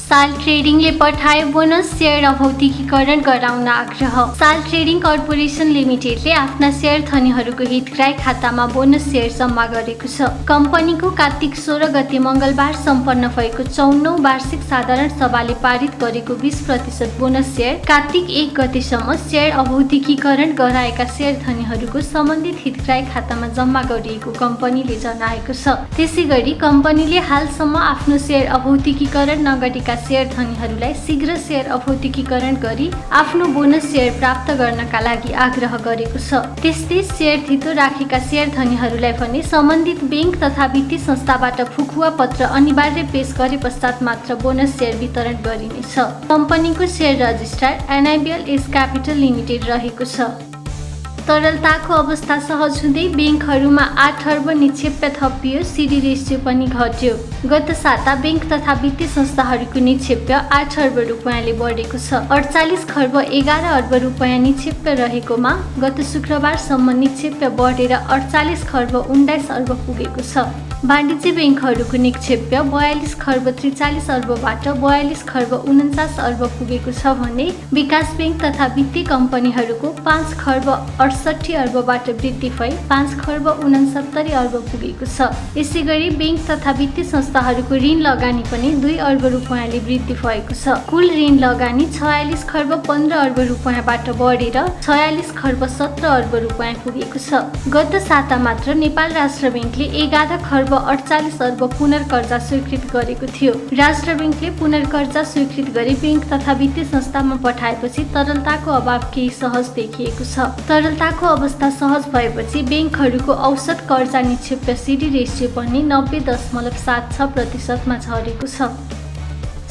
साल ट्रेडिङले पठाए bonus share अभौतिकीकरण गराउन आग्रह। साल ट्रेडिङ कर्पोरेसन लिमिटेडले आफ्ना सेयर धनीहरूको हितग्राही खातामा बोनस सेयर जम्मा गरेको छ। कम्पनीको कार्तिक 16 गते मंगलबार सम्पन्न भएको 54औं वार्षिक साधारण सभाले पारित गरेको 20% बोनस सेयर कार्तिक 1 गतेसम्म सेयर अभौतिकीकरण गराएका सेयर धनीहरूको सम्बन्धित हितग्राही खातामा जम्मा गरिएको कम्पनीले जनाएको छ। त्यसैगरी कम्पनीले हालसम्म आफ्नो सेयर अभौतिकीकरण नगरेका सेयर धनीहरूलाई शीघ्र सेयर अभौतिकीकरण गरी आफ्नो बोनस सेयर प्राप्त गर्नका लागि आग्रह गरेको छ। त्यस्तै सेयर धितो राखेका सेयर धनीहरूलाई पनि सम्बन्धित बैंक तथा वित्तीय संस्थाबाट फुकुवा पत्र अनिवार्य पेश गरे पश्चात मात्र बोनस सेयर वितरण गरिनेछ। कम्पनीको share registrar NIBL S capital limited रहेको छ। तरलताको अवस्था सहज हुँदै बैंकहरूमा 8 अर्ब निक्षेप थपियो, CD रेसियो पनि घट्यो। गत साता बैंक तथा वित्तीय संस्थाहरूको निक्षेप 8 अर्ब रुपैयाँले बढेको छ। 48 खर्ब 11 अर्ब रुपैयाँ निक्षेप रहेकोमा गत शुक्रबारसम्म निक्षेप बढेर 48 खर्ब 19 अर्ब पुगेको छ। वाणिज्य बैंकहरूको निक्षेप 42 खर्ब 43 अर्बबाट 42 खर्ब 49 अर्ब पुगेको छ भने विकास बैंक तथा वित्तीय कम्पनीहरूको 5 खर्ब 68 अर्बबाट वृद्धि भई 5 खर्ब 69 अर्ब पुगेको छ। यसैगरी बैंक तथा वित्तीय संस्थाहरूको ऋण लगानी पनि 2 अर्ब रुपैयाँले वृद्धि भएको छ। कुल ऋण लगानी 46 खर्ब 15 अर्ब रुपैयाँबाट बढेर 46 खर्ब 17 अर्ब रुपैयाँ पुगेको छ। गत साता मात्र नेपाल राष्ट्र बैंकले 11 खर्ब 48 अर्ब पुनर्कर्जा स्वीकृत गरेको थियो। राष्ट्र बैंकले पुनर्कर्जा स्वीकृत गरी बैंक तथा वित्तीय संस्थामा पठाएपछि तरलताको अभाव केही सहज देखिएको छ। तरलताको अवस्था सहज भएपछि बैंकहरूको औसत कर्जा निक्षेप CD रेसियो पनि 90.76% मा झरेको छ।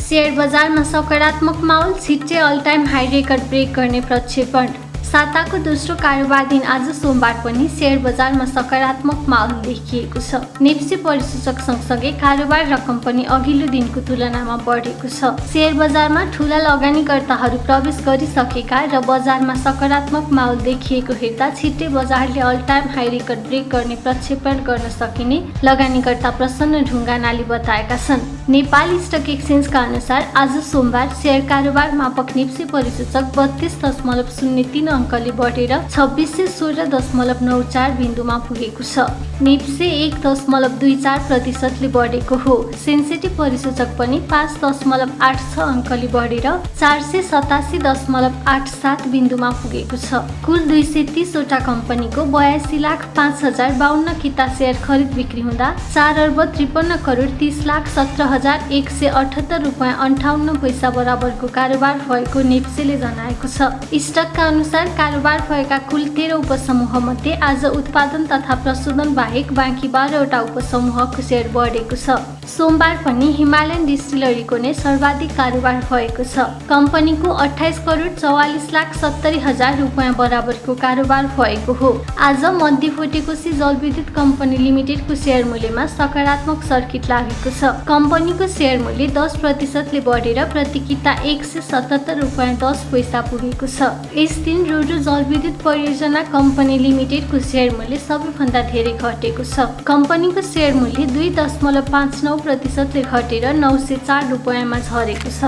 शेयर बजारमा सकारात्मक माहौल, छिट्टै all time high record break गर्ने प्रक्षेपण। साताको दोस्रो कारोबार दिन आज सोमबार पनि शेयर बजारमा सकारात्मक माहौल देखिएको छ। नेप्से परिसूचक सँगसँगै कारोबार रकम पनि अघिल्लो दिनको तुलनामा बढेको छ। शेयर बजारमा ठूला लगानीकर्ताहरू प्रवेश गरिसकेका र बजारमा सकारात्मक माहौल देखिएको हेर्दा छिट्टै बजारले all time high record break गर्ने प्रक्षेपण गर्न सकिने लगानीकर्ता प्रसन्न ढुङ्गानाले बताएका छन्। नेपाली स्टक एक्सचेन्जका अनुसार आज सोमबार शेयर कारोबार मापक नेप्से परिसूचक 32.03 अङ्कले बढेर 2616.94 बिन्दुमा पुगेको छ। नेप्से 1.24% बढेको हो। सेन्सेटिभ परिसूचक पनि 5.86 अङ्कले बढेर 487.87 बिन्दुमा पुगेको छ। कुल 230 वटा कम्पनीको 82,05,052 किता सेयर खरिद बिक्री हुँदा 4 अर्ब 53 करोड 30,17,178 रुपैयाँ 58 पैसा बराबरको कारोबार भएको नेप्सेले जनाएको छ। स्टकका अनुसार कारोबार भएका कुल 13 उपसमूह मध्ये आज उत्पादन तथा प्रशोधन बाहेक बाँकी 12 वटा उपसमूहको सेयर बढेको छ। सोमबार पनि हिमालयन डिस्टिलरीको नै सर्वाधिक कारोबार भएको छ। कम्पनीको 28 करोड 44,70,000 रुपैयाँ बराबरको कारोबार भएको हो। आज मध्य भोटेकोशी जलविद्युत कम्पनी लिमिटेडको सेयर मूल्यमा सकारात्मक सर्किट लागेको छ। कम्पनीको सेयर मूल्य 10% बढेर प्रति किता 177 रुपैयाँ 10 पैसा पुगेको छ। यस दिन रोडो जलविद्युत परियोजना कम्पनी लिमिटेडको सेयर मूल्य सबैभन्दा धेरै घटेको छ। कम्पनीको सेयर मूल्य 2.59% घटेर 904 रुपैयाँमा झरेको छ।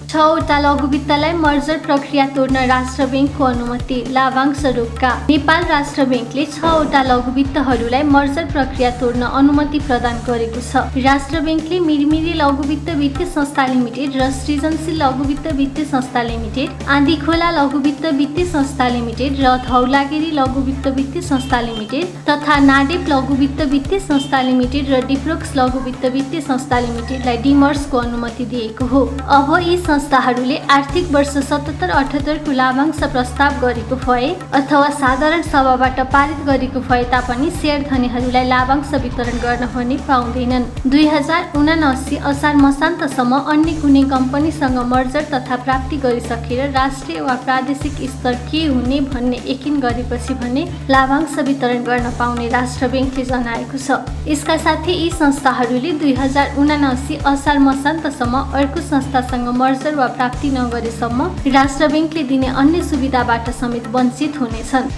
6 वटा लघु वित्तलाई मर्जर प्रक्रिया तोड्न राष्ट्र बैंकको अनुमति। लाभांश रोक्का। नेपाल राष्ट्र बैंकले 6 वटा लघु वित्तहरूलाई मर्जर प्रक्रिया तोड्न अनुमति प्रदान गरेको छ। राष्ट्र बैंकले मिरमिरे लघु वित्त वित्तीय संस्था लिमिटेड र सृजनशील लघु वित्त वित्तीय संस्था लिमिटेड, आँधीखोला लघु वित्त वित्तीय संस्था लिमिटेड र धौलागिरी लघु वित्त वित्तीय संस्था लिमिटेड तथा नाडेप लघु वित्त वित्तीय संस्था लिमिटेड र डिप्रोक्स लघु वित्त वित्तीय संस्था लिमिटेडलाई डिमर्सको अनुमति दिएको हो। अब यी संस्थाहरूले आर्थिक वर्ष 77-78 को लाभांश प्रस्ताव गरेको भए अथवा साधारण सभाबाट पारित गरेको भए तापनि शेयर धनीहरूलाई लाभांश वितरण गर्न भने पाउँदैनन्। 2079 असार मसान्तसम्म अन्य कुनै कम्पनीसँग मर्जर तथा प्राप्ति गरिसकेर राष्ट्रिय वा प्रादेशिक स्तर के हुने भन्ने यकिन गरेपछि भने लाभांश वितरण गर्न पाउने राष्ट्र बैंकले जनाएको छ। यसका साथै यी संस्थाहरूले 2079 असार मसान्तसम्म अर्को संस्थासँग मर्जर वा प्राप्ति नगरेसम्म राष्ट्र बैंकले दिने अन्य सुविधाबाट समेत वञ्चित हुनेछन्।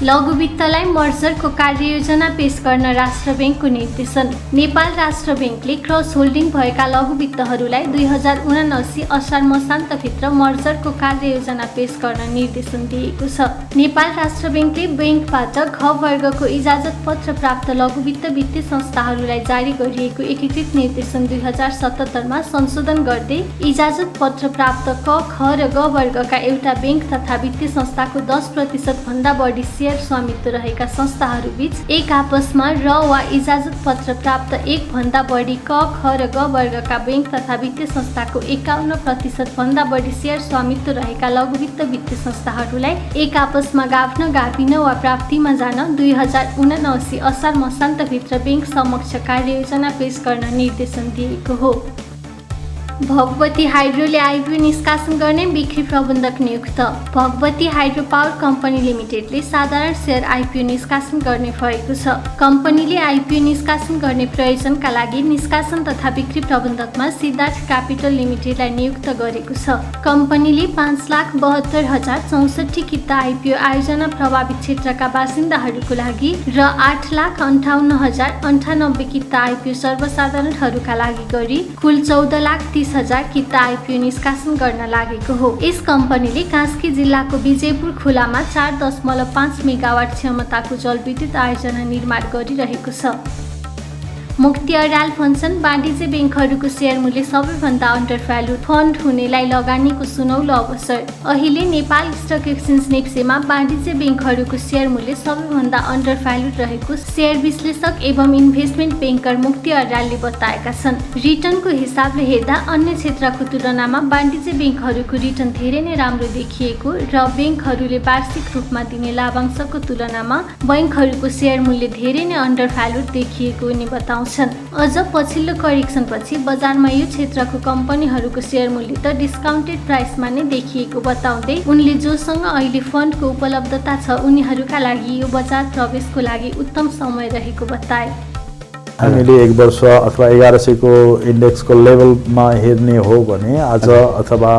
लघु वित्तलाई मर्जरको कार्ययोजना पेश गर्न राष्ट्र ब्याङ्कको निर्देशन। नेपाल राष्ट्र ब्याङ्कले क्रस होल्डिङ भएका लघु वित्तहरूलाई 2079 असार मसान्तभित्र मर्जरको कार्ययोजना पेश गर्न निर्देशन दिएको छ। नेपाल राष्ट्र ब्याङ्कले ब्याङ्कबाट घ वर्गको इजाजत पत्र प्राप्त लघु वित्त वित्तीय संस्थाहरूलाई जारी गरिएको एकीकृत निर्देशन 2077 मा संशोधन गर्दै इजाजत पत्र प्राप्त क, ख र ग वर्गका एउटा ब्याङ्क तथा वित्तीय संस्थाको 10% भन्दा बढी शेयर स्वामित्व रहेका संस्थाहरूबीच एक आपसमा र वा इजाजत पत्र प्राप्त एक भन्दा बढी क, ख र ग वर्गका ब्याङ्क तथा वित्तीय संस्थाको 51% भन्दा बढी शेयर स्वामित्व रहेका लघु वित्त वित्तीय संस्थाहरूलाई एक आपसमा गाभ्न, गाभिन वा प्राप्तिमा जान 2079 असार मसान्तभित्र ब्याङ्क समक्ष कार्ययोजना पेश गर्न निर्देशन दिएको हो। भगवती हाइड्रोले आइपिओ निष्कासन गर्ने बिक्री प्रबन्धक नियुक्त। भगवती हाइड्रो पावर कम्पनी लिमिटेडले साधारण शेयर आइपिओ निष्कासन गर्ने भएको छ। कम्पनीले आइपिओ निष्कासन गर्ने प्रयोजनका लागि निष्कासन तथा बिक्री प्रबन्धकमा सिद्धार्थ क्यापिटल लिमिटेडलाई नियुक्त गरेको छ। कम्पनीले 5,72,064 किता आइपिओ आयोजना प्रभावित क्षेत्रका बासिन्दाहरूको लागि र 8,58,098 किता आइपिओ सर्वसाधारणहरूका लागि गरी कुल 14,30,000 किता आइपिओ निष्कासन गर्न लागेको हो। यस कम्पनीले कास्की जिल्लाको विजयपुर खोलामा 4.5 मेगावाट क्षमताको जलविद्युत आयोजना निर्माण गरिरहेको छ। मुक्ति अर्याल भन्छन् वाणिज्य ब्याङ्कहरूको सेयर मूल्य सबैभन्दा अन्डर भ्यालु फन्ड हुनेलाई लगानीको सुनौलो अवसर। अहिले नेपाल स्टक एक्सचेन्ज नेक्सेमा वाणिज्य ब्याङ्कहरूको सेयर मूल्य सबैभन्दा अन्डर भ्यालु रहेको सेयर विश्लेषक एवं इन्भेस्टमेन्ट ब्याङ्कर मुक्ति अर्यालले बताएका छन्। रिटर्नको हिसाबले हेर्दा अन्य क्षेत्रको तुलनामा वाणिज्य ब्याङ्कहरूको रिटर्न धेरै नै राम्रो देखिएको र ब्याङ्कहरूले वार्षिक रूपमा दिने लाभांशको तुलनामा ब्याङ्कहरूको सेयर मूल्य धेरै नै अन्डर भ्यालु देखिएको उनी बताउँछन्। अझ पछिल्लो करेक्सनपछि बजारमा यो क्षेत्रको कम्पनीहरूको सेयर मूल्य त डिस्काउन्टेड प्राइसमा नै देखिएको बताउँदै उनले जोसँग अहिले फन्डको उपलब्धता छ उनीहरूका लागि यो बजार प्रवेशको लागि उत्तम समय रहेको बताए। हामीले एक वर्ष अथवा 1100 को इन्डेक्सको लेभलमा हेर्ने हो भने आज अथवा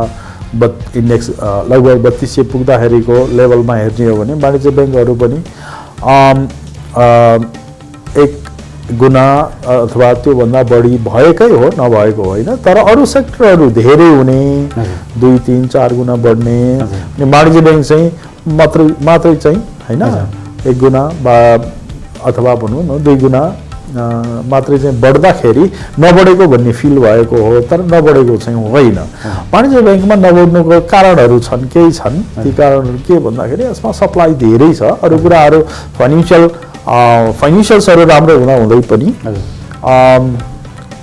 इन्डेक्स लगभग 3200 पुग्दाखेरिको लेभलमा हेर्ने हो भने वाणिज्य ब्याङ्कहरू पनि एक गुना अथवा त्योभन्दा बढी भएकै हो, नभएको होइन। तर अरू सेक्टरहरू धेरै हुने 2, 3, 4 गुना बढ्ने अनि वाणिज्य ब्याङ्क चाहिँ मात्रै चाहिँ होइन 1 गुना अथवा भनौँ न 2 गुना मात्रै चाहिँ बढ्दाखेरि नबढेको भन्ने फिल भएको हो, तर नबढेको चाहिँ होइन। वाणिज्य ब्याङ्कमा नबढ्नुको कारणहरू छन्, केही छन्। ती कारणहरू के भन्दाखेरि यसमा सप्लाई धेरै छ। अरू कुराहरू फाइनेन्सियल्सहरू राम्रो हुँदै पनि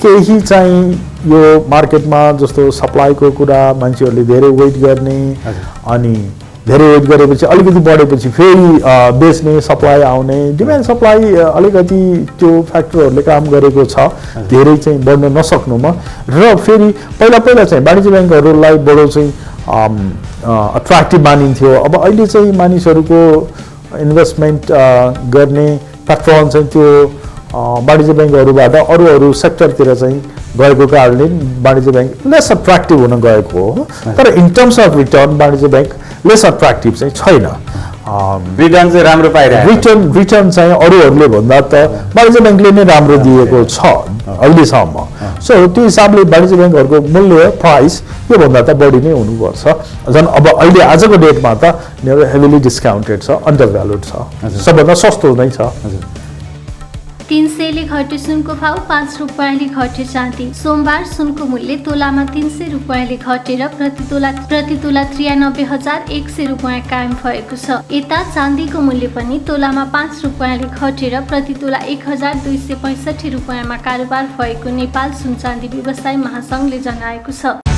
केही चाहिँ यो मार्केटमा जस्तो सप्लाईको कुरा मान्छेहरूले धेरै वेट गर्ने अनि धेरै वेट गरेपछि अलिकति बढेपछि फेरि बेच्ने, सप्लाई आउने, डिमान्ड सप्लाई अलिकति त्यो फ्याक्टरहरूले काम गरेको छ धेरै चाहिँ बढ्न नसक्नुमा। र फेरि पहिला चाहिँ वाणिज्य ब्याङ्कहरूलाई बडो चाहिँ अट्र्याक्टिभ मानिन्थ्यो। अब अहिले चाहिँ मानिसहरूको इन्भेस्टमेन्ट गर्ने प्याटर्न चाहिँ त्यो वाणिज्य ब्याङ्कहरूबाट अरू सेक्टरतिर चाहिँ गएको कारणले वाणिज्य ब्याङ्क लेस अट्र्याक्टिभ हुन गएको हो। तर इन टर्म्स अफ रिटर्न वाणिज्य ब्याङ्क लेस अट्र्याक्टिभ चाहिँ छैन। रिटर्न चाहिँ राम्रो पाइरहेको रिटर्न चाहिँ अरूहरूले भन्दा त वाणिज्य ब्याङ्कले नै राम्रो दिएको छ अहिलेसम्म। सो त्यो हिसाबले वाणिज्य ब्याङ्कहरूको मूल्य प्राइस योभन्दा त बढी नै हुनुपर्छ। झन् अब अहिले आजको डेटमा त हेभिली डिस्काउन्टेड छ, अन्डर भ्यालुड छ, सबभन्दा सस्तो नै छ। 300ले घटे सुनको भाव, 5 रुपैयाँले घटे चाँदी। सोमबार सुनको मूल्य तोलामा 300 रुपैयाँले घटेर प्रति तोला 93,100 रुपैयाँ कायम भएको छ। यता चाँदीको मूल्य पनि तोलामा 5 रुपैयाँले घटेर प्रति तोला 1,265 रुपैयाँमा कारोबार भएको नेपाल सुन चाँदी व्यवसाय महासङ्घले जनाएको छ।